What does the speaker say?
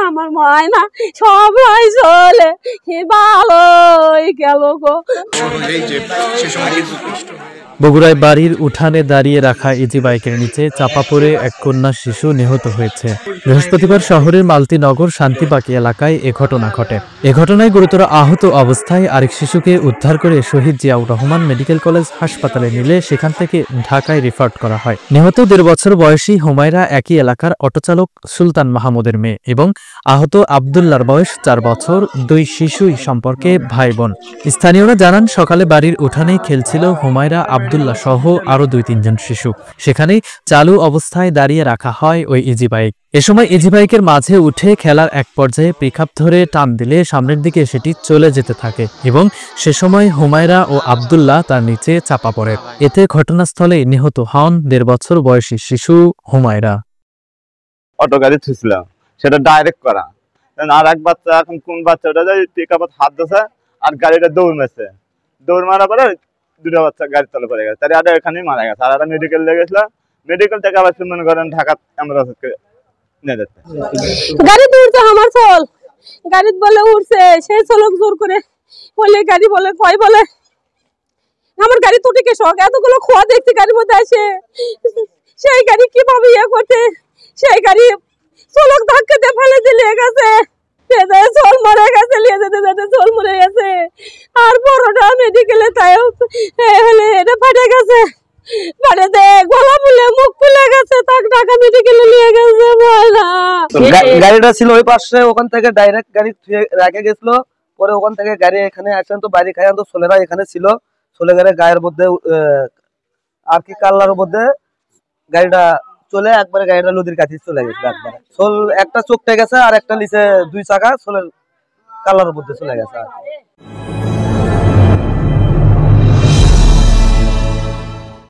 আমার ময়না সবাই চলে ভালোই গেল গো। বগুড়ায় বাড়ির উঠানে দাঁড়িয়ে রাখা ইজি বাইকের নিচে চাপা পড়ে এক কন্যা শিশু নিহত হয়েছে। বৃহস্পতিবার শহরের মালতীনগর শান্তিবাকি এলাকায় এ ঘটনা ঘটে। এ ঘটনায় গুরুতর আহত অবস্থায় আরেক শিশুকে উদ্ধার করে শহীদ জিয়াউর রহমান মেডিকেল কলেজ হাসপাতালে নিলে সেখান থেকে ঢাকায় রিফার করা হয়। নিহত 1.5 বছর বয়সী হুমায়রা একই এলাকার অটোচালক সুলতান মাহমুদের মেয়ে এবং আহত আবদুল্লার বয়স 4 বছর। দুই শিশুই সম্পর্কে ভাই বোন। স্থানীয়রা জানান, সকালে বাড়ির উঠানেই খেলছিল হুমায়রা, আবদুল্লাহ সহ আরো 2-3 জন শিশু। সেখানে চালু অবস্থায় দাঁড়িয়ে রাখা হয় ওই ইজি বাইক। এ সময় ইজি বাইকের মাঝে উঠে খেলার এক পর্যায়ে পিকআপ ধরে টান দিলে সামনের দিকে সেটি চলে যেতে থাকে এবং সে সময় হুমায়রা ও আবদুল্লাহ তার নিচে চাপা পড়ে। এতে ঘটনাস্থলে নিহত হন 1.5 বছর বয়সী শিশু হুমায়রা। অটো গাড়ি ছুঁছিলাম, সেটা ডাইরেক্ট করা, আর এক বাচ্চা, এখন কোন বাচ্চাটা যায় পিকআপে হাত দিয়েছে আর গাড়িটা দৌড় মারছে। দৌড় মারার পরে 2টা বাচ্চা গাড়ির তলে পড়ে গেছে, তার আগে এখানেই মারা গেছে। আর মেডিকেল নিয়ে গেছিল, মেডিকেল থেকে আবার মনে করেন ঢাকা অ্যাম্বুলেন্সে নিয়ে যাচ্ছে। গাড়ি উঠছে, আমার চল গাড়ি বলে উঠছে, সেই চলক জোর করে বলে গাড়ি বলে কয় বলে আমার গাড়ি তুটি কে শখ, এতগুলো খোয়া দেখছি গাড়ির মধ্যে আসে, সেই গাড়ি কিভাবে ইয়ে করতে, সেই গাড়ি চলক ধাক্কা দিয়ে ফেলে দিয়ে নিয়ে গেছে, চল মরে গেছে, নিয়ে যেতে যেতে চল মরে গেছে। আর বড়টা মেডিকেলে তাই হলে এটা ফাটে গেছে, ফাটেতে গলা ফুলে মুখ ফুলে গেছে, তাকে ঢাকা মেডিকেলে নিয়ে গেছে। গাড়িটা ছিল ওই পাশে, ওখান থেকে ডাইরেক্ট গাড়ি রেখে গেছিল। পরে ওখান থেকে গাড়ি এখানে আসেন, তো বাড়ি খাই তো ছোলেরা এখানে ছিল। ছোলে গাড়ি গায়ের মধ্যে আর কি কাল্লার মধ্যে গাড়িটা চলে একবারে গাড়িটা নদীর কাছে চলে গেছে। একবারে সোল একটা চোখটা গেছে আর একটা নিচে 2 চাকা সোলের কাল্লার মধ্যে চলে গেছে।